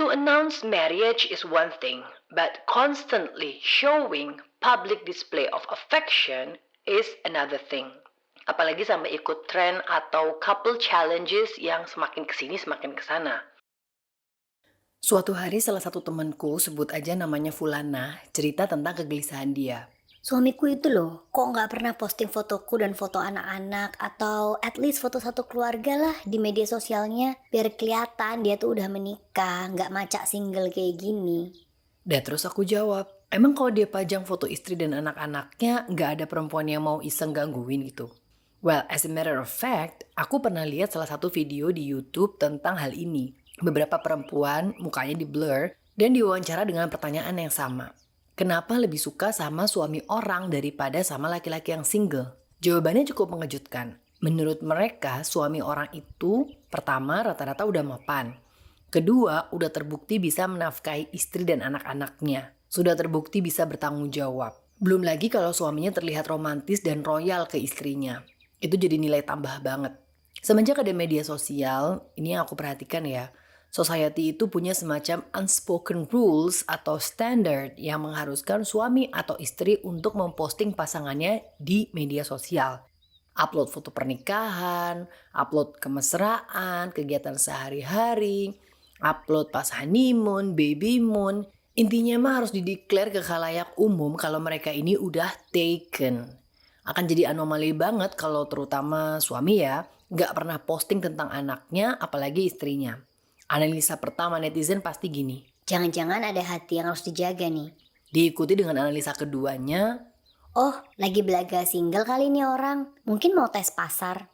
To announce marriage is one thing, but constantly showing public display of affection is another thing. Apalagi sampai ikut tren atau couple challenges yang semakin kesini semakin kesana. Suatu hari salah satu temanku, sebut aja namanya Fulana, cerita tentang kegelisahan dia. Suamiku itu loh, kok nggak pernah posting fotoku dan foto anak-anak atau at least foto satu keluarga lah di media sosialnya biar kelihatan dia tuh udah menikah, nggak macak single kayak gini. Dan terus aku jawab, emang kalau dia pajang foto istri dan anak-anaknya nggak ada perempuan yang mau iseng gangguin gitu? Well, as a matter of fact, aku pernah lihat salah satu video di YouTube tentang hal ini. Beberapa perempuan mukanya di blur dan diwawancara dengan pertanyaan yang sama. Kenapa lebih suka sama suami orang daripada sama laki-laki yang single? Jawabannya cukup mengejutkan. Menurut mereka, suami orang itu pertama rata-rata udah mapan. Kedua, udah terbukti bisa menafkahi istri dan anak-anaknya. Sudah terbukti bisa bertanggung jawab. Belum lagi kalau suaminya terlihat romantis dan royal ke istrinya. Itu jadi nilai tambah banget. Semenjak ada media sosial, ini yang aku perhatikan ya, society itu punya semacam unspoken rules atau standard yang mengharuskan suami atau istri untuk memposting pasangannya di media sosial. Upload foto pernikahan, upload kemesraan, kegiatan sehari-hari, upload pas honeymoon, baby moon. Intinya mah harus dideklar ke khalayak umum kalau mereka ini udah taken. Akan jadi anomali banget kalau terutama suami ya, nggak pernah posting tentang anaknya apalagi istrinya. Analisa pertama netizen pasti gini. Jangan-jangan ada hati yang harus dijaga nih. Diikuti dengan analisa keduanya. Oh, lagi belaga single kali ini orang. Mungkin mau tes pasar.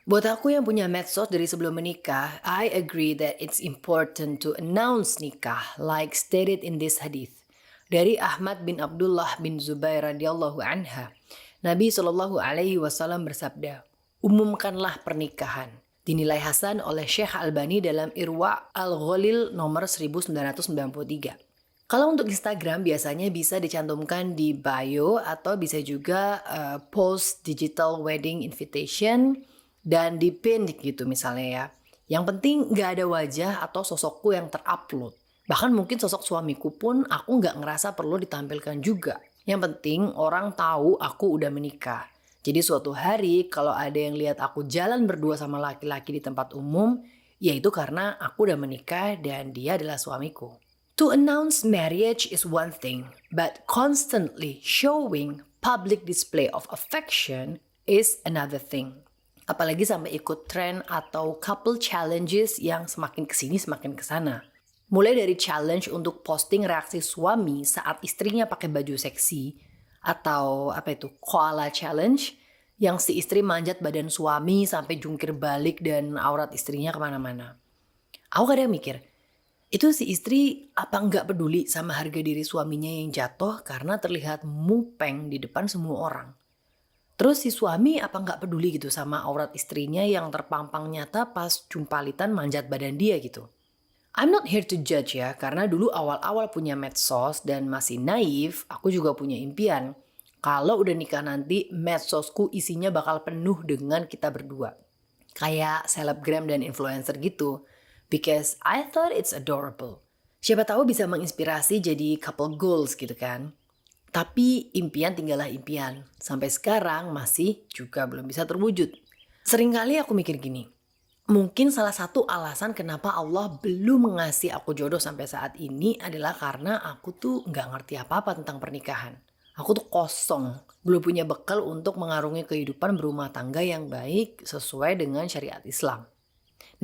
Buat aku yang punya medsos dari sebelum menikah, I agree that it's important to announce nikah like stated in this hadith. Dari Ahmad bin Abdullah bin Zubair radhiyallahu anha, Nabi Shallallahu alaihi wasallam bersabda, umumkanlah pernikahan. Dinilai hasan oleh Syekh Albani dalam Irwa Al-Ghalil nomor 1993. Kalau untuk Instagram biasanya bisa dicantumkan di bio atau bisa juga post digital wedding invitation dan di pin gitu misalnya ya. Yang penting gak ada wajah atau sosokku yang terupload. Bahkan mungkin sosok suamiku pun aku gak ngerasa perlu ditampilkan juga. Yang penting orang tahu aku udah menikah. Jadi suatu hari kalau ada yang lihat aku jalan berdua sama laki-laki di tempat umum, yaitu karena aku udah menikah dan dia adalah suamiku. To announce marriage is one thing, but constantly showing public display of affection is another thing. Apalagi sampai ikut tren atau couple challenges yang semakin kesini semakin kesana. Mulai dari challenge untuk posting reaksi suami saat istrinya pakai baju seksi, atau koala challenge, yang si istri manjat badan suami sampai jungkir balik dan aurat istrinya kemana-mana. Aku kadang mikir, itu si istri apa nggak peduli sama harga diri suaminya yang jatuh karena terlihat mupeng di depan semua orang. Terus si suami apa nggak peduli gitu sama aurat istrinya yang terpampang nyata pas jumpalitan manjat badan dia gitu. I'm not here to judge ya, karena dulu awal-awal punya medsos dan masih naif, aku juga punya impian. Kalau udah nikah nanti, medsosku isinya bakal penuh dengan kita berdua. Kayak selebgram dan influencer gitu. Because I thought it's adorable. Siapa tahu bisa menginspirasi jadi couple goals gitu kan. Tapi impian tinggallah impian. Sampai sekarang masih juga belum bisa terwujud. Seringkali aku mikir gini. Mungkin salah satu alasan kenapa Allah belum mengasih aku jodoh sampai saat ini adalah karena aku tuh gak ngerti apa-apa tentang pernikahan. Aku tuh kosong, belum punya bekal untuk mengarungi kehidupan berumah tangga yang baik sesuai dengan syariat Islam.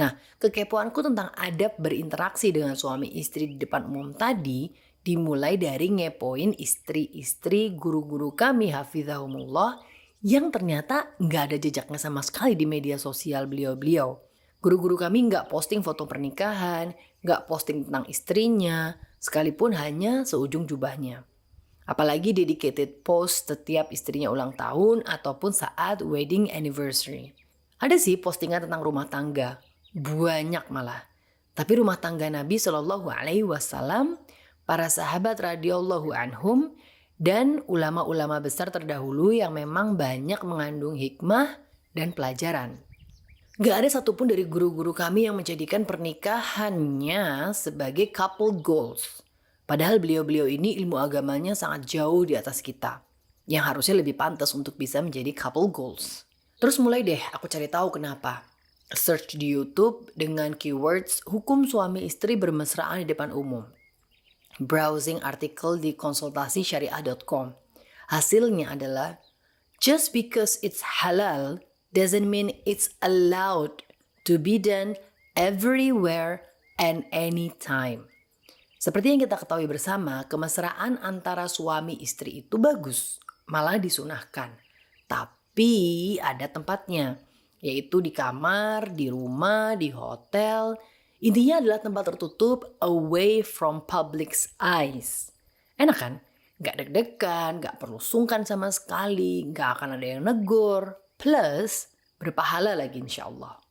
Nah, kekepoanku tentang adab berinteraksi dengan suami istri di depan umum tadi dimulai dari ngepoin istri-istri guru-guru kami hafizahumullah yang ternyata gak ada jejaknya sama sekali di media sosial beliau-beliau. Guru-guru kami nggak posting foto pernikahan, nggak posting tentang istrinya, sekalipun hanya seujung jubahnya. Apalagi dedicated post setiap istrinya ulang tahun ataupun saat wedding anniversary. Ada sih postingan tentang rumah tangga, banyak malah. Tapi rumah tangga Nabi Shallallahu Alaihi Wasallam, para sahabat radhiyallahu anhum, dan ulama-ulama besar terdahulu yang memang banyak mengandung hikmah dan pelajaran. Gak ada satupun dari guru-guru kami yang menjadikan pernikahannya sebagai couple goals. Padahal beliau-beliau ini ilmu agamanya sangat jauh di atas kita, yang harusnya lebih pantas untuk bisa menjadi couple goals. Terus mulai deh aku cari tahu kenapa. Search di YouTube dengan keywords hukum suami istri bermesraan di depan umum. Browsing artikel di konsultasisyariah.com. Hasilnya adalah, just because it's halal doesn't mean it's allowed to be done everywhere and anytime. Seperti yang kita ketahui bersama, kemesraan antara suami istri itu bagus, malah disunahkan. Tapi ada tempatnya, yaitu di kamar, di rumah, di hotel. Intinya adalah tempat tertutup, away from public's eyes. Enak kan? Gak deg-degan, gak perlu sungkan sama sekali, gak akan ada yang negur. Plus, berpahala lagi insya Allah.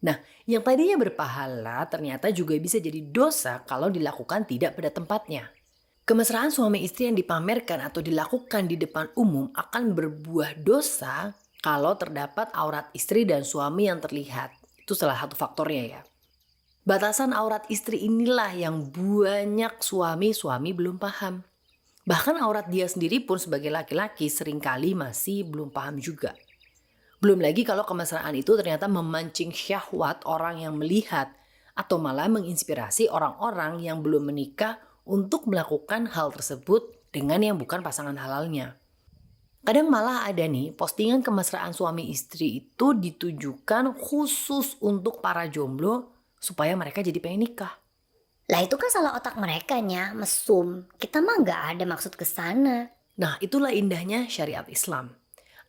Nah, yang tadinya berpahala ternyata juga bisa jadi dosa kalau dilakukan tidak pada tempatnya. Kemesraan suami istri yang dipamerkan atau dilakukan di depan umum akan berbuah dosa kalau terdapat aurat istri dan suami yang terlihat. Itu salah satu faktornya ya. Batasan aurat istri inilah yang banyak suami-suami belum paham. Bahkan aurat dia sendiri pun sebagai laki-laki seringkali masih belum paham juga. Belum lagi kalau kemesraan itu ternyata memancing syahwat orang yang melihat atau malah menginspirasi orang-orang yang belum menikah untuk melakukan hal tersebut dengan yang bukan pasangan halalnya. Kadang malah ada nih postingan kemesraan suami istri itu ditujukan khusus untuk para jomblo supaya mereka jadi pengen nikah. Lah itu kan salah otak merekanya, mesum. Kita mah nggak ada maksud ke sana. Nah, itulah indahnya syariat Islam.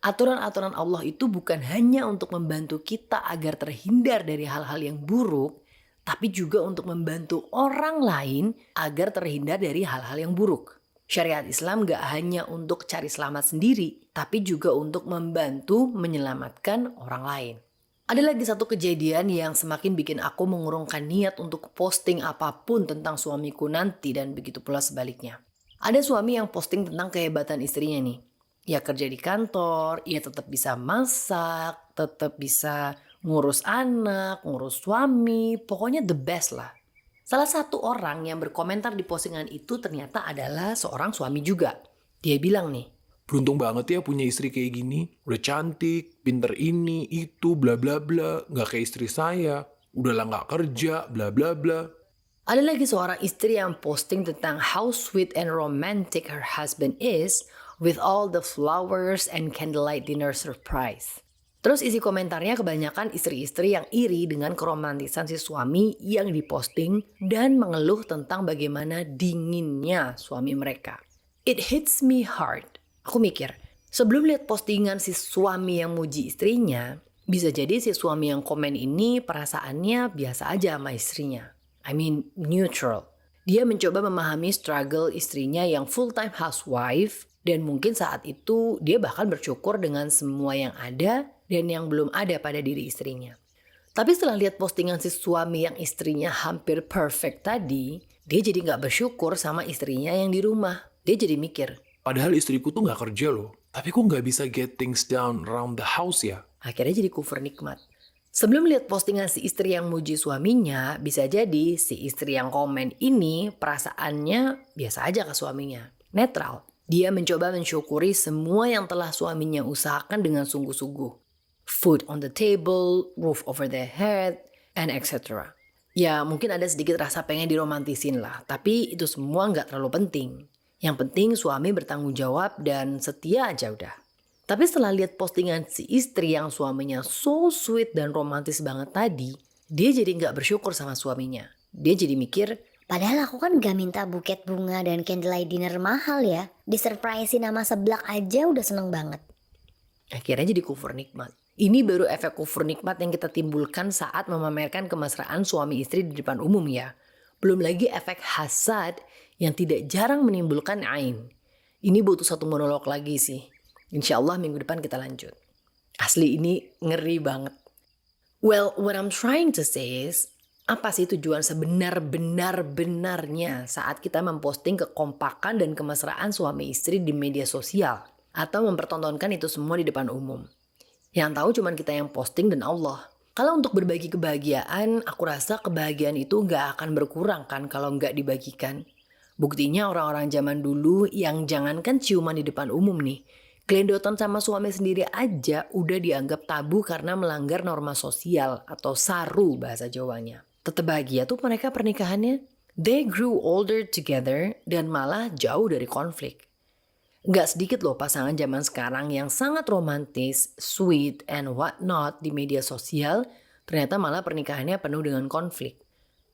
Aturan-aturan Allah itu bukan hanya untuk membantu kita agar terhindar dari hal-hal yang buruk, tapi juga untuk membantu orang lain agar terhindar dari hal-hal yang buruk. Syariat Islam gak hanya untuk cari selamat sendiri, tapi juga untuk membantu menyelamatkan orang lain. Ada lagi satu kejadian yang semakin bikin aku mengurungkan niat untuk posting apapun tentang suamiku nanti dan begitu pula sebaliknya. Ada suami yang posting tentang kehebatan istrinya nih. Ya kerja di kantor, ia tetap bisa masak, tetap bisa ngurus anak, ngurus suami, pokoknya the best lah. Salah satu orang yang berkomentar di postingan itu ternyata adalah seorang suami juga. Dia bilang nih, beruntung banget ya punya istri kayak gini. Udah cantik, pinter ini, itu, bla bla bla. Gak kayak istri saya. Udahlah gak kerja, bla bla bla. Ada lagi seorang istri yang posting tentang how sweet and romantic her husband is with all the flowers and candlelight dinner surprise. Terus isi komentarnya kebanyakan istri-istri yang iri dengan keromantisan si suami yang diposting dan mengeluh tentang bagaimana dinginnya suami mereka. It hits me hard. Aku mikir, sebelum lihat postingan si suami yang muji istrinya, bisa jadi si suami yang komen ini perasaannya biasa aja sama istrinya. I mean neutral. Dia mencoba memahami struggle istrinya yang full-time housewife dan mungkin saat itu dia bahkan bersyukur dengan semua yang ada dan yang belum ada pada diri istrinya. Tapi setelah lihat postingan si suami yang istrinya hampir perfect tadi, dia jadi gak bersyukur sama istrinya yang di rumah. Dia jadi mikir, padahal istriku tuh gak kerja loh. Tapi kok gak bisa get things down around the house ya? Akhirnya jadi kufur nikmat. Sebelum lihat postingan si istri yang muji suaminya, bisa jadi si istri yang komen ini perasaannya biasa aja ke suaminya. Netral. Dia mencoba mensyukuri semua yang telah suaminya usahakan dengan sungguh-sungguh. Food on the table, roof over their head, and etc. Ya mungkin ada sedikit rasa pengen diromantisin lah, tapi itu semua nggak terlalu penting. Yang penting suami bertanggung jawab dan setia aja udah. Tapi setelah lihat postingan si istri yang suaminya so sweet dan romantis banget tadi, dia jadi nggak bersyukur sama suaminya. Dia jadi mikir, padahal aku kan gak minta buket bunga dan candlelight dinner mahal ya. Disurprisein nama seblak aja udah seneng banget. Akhirnya jadi kufur nikmat. Ini baru efek kufur nikmat yang kita timbulkan saat memamerkan kemesraan suami istri di depan umum ya. Belum lagi efek hasad yang tidak jarang menimbulkan ain. Ini butuh satu monolog lagi sih. Insya Allah minggu depan kita lanjut. Asli ini ngeri banget. Well, what I'm trying to say is, apa sih tujuan sebenar-benarnya saat kita memposting kekompakan dan kemesraan suami istri di media sosial? Atau mempertontonkan itu semua di depan umum? Yang tahu cuma kita yang posting dan Allah. Kalau untuk berbagi kebahagiaan, aku rasa kebahagiaan itu nggak akan berkurang kan kalau nggak dibagikan. Buktinya orang-orang zaman dulu yang jangankan ciuman di depan umum nih, gelendotan sama suami sendiri aja udah dianggap tabu karena melanggar norma sosial atau saru bahasa Jawanya. Tetap bahagia tuh mereka pernikahannya. They grew older together dan malah jauh dari konflik. Nggak sedikit loh pasangan zaman sekarang yang sangat romantis, sweet, and whatnot di media sosial, ternyata malah pernikahannya penuh dengan konflik.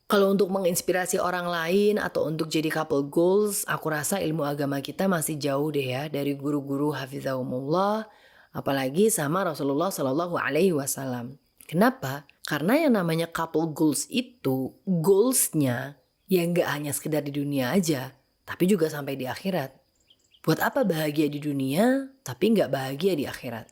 Kalau untuk menginspirasi orang lain atau untuk jadi couple goals, aku rasa ilmu agama kita masih jauh deh ya dari guru-guru hafizahumullah, apalagi sama Rasulullah Shallallahu Alaihi Wasallam. Kenapa? Karena yang namanya couple goals itu, goalsnya ya nggak hanya sekedar di dunia aja, tapi juga sampai di akhirat. Buat apa bahagia di dunia, tapi nggak bahagia di akhirat?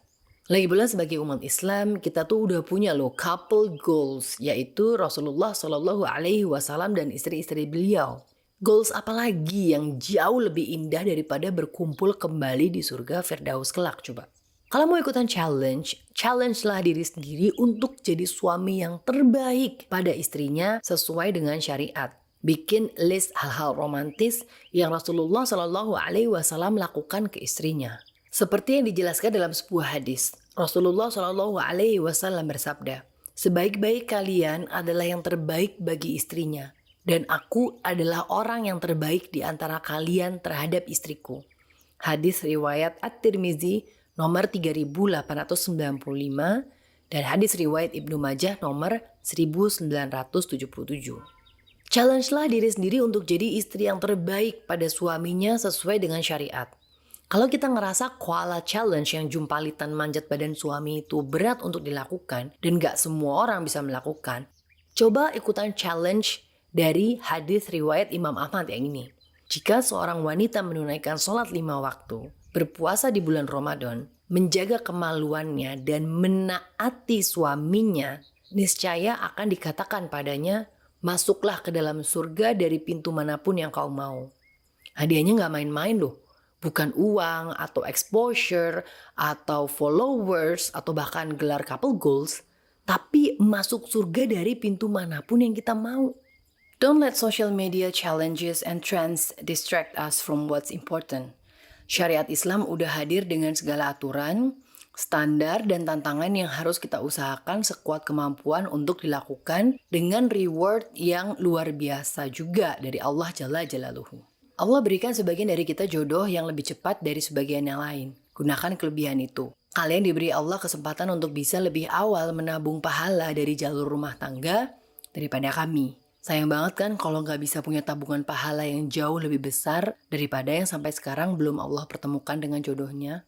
Lagi pula sebagai umat Islam, kita tuh udah punya loh couple goals, yaitu Rasulullah Shallallahu Alaihi Wasallam dan istri-istri beliau. Goals apalagi yang jauh lebih indah daripada berkumpul kembali di surga Firdaus kelak coba. Kalau mau ikutan challenge lah diri sendiri untuk jadi suami yang terbaik pada istrinya sesuai dengan syariat. Bikin list hal-hal romantis yang Rasulullah Shallallahu Alaihi Wasallam lakukan ke istrinya. Seperti yang dijelaskan dalam sebuah hadis, Rasulullah Shallallahu Alaihi Wasallam bersabda, sebaik-baik kalian adalah yang terbaik bagi istrinya, dan aku adalah orang yang terbaik di antara kalian terhadap istriku. Hadis riwayat At-Tirmizi nomor 3895 dan hadis riwayat Ibnu Majah nomor 1977. Challenge-lah diri sendiri untuk jadi istri yang terbaik pada suaminya sesuai dengan syariat. Kalau kita ngerasa koala challenge yang jumpalitan manjat badan suami itu berat untuk dilakukan dan gak semua orang bisa melakukan, coba ikutan challenge dari hadis riwayat Imam Ahmad yang ini. Jika seorang wanita menunaikan sholat 5 waktu, berpuasa di bulan Ramadan, menjaga kemaluannya dan menaati suaminya, niscaya akan dikatakan padanya, masuklah ke dalam surga dari pintu manapun yang kau mau. Hadiahnya gak main-main loh. Bukan uang atau exposure atau followers atau bahkan gelar couple goals. Tapi masuk surga dari pintu manapun yang kita mau. Don't let social media challenges and trends distract us from what's important. Syariat Islam udah hadir dengan segala aturan, standar dan tantangan yang harus kita usahakan sekuat kemampuan untuk dilakukan dengan reward yang luar biasa juga dari Allah Jalla Jalaluhu. Allah berikan sebagian dari kita jodoh yang lebih cepat dari sebagian yang lain. Gunakan kelebihan itu. Kalian diberi Allah kesempatan untuk bisa lebih awal menabung pahala dari jalur rumah tangga daripada kami. Sayang banget kan kalau nggak bisa punya tabungan pahala yang jauh lebih besar daripada yang sampai sekarang belum Allah pertemukan dengan jodohnya.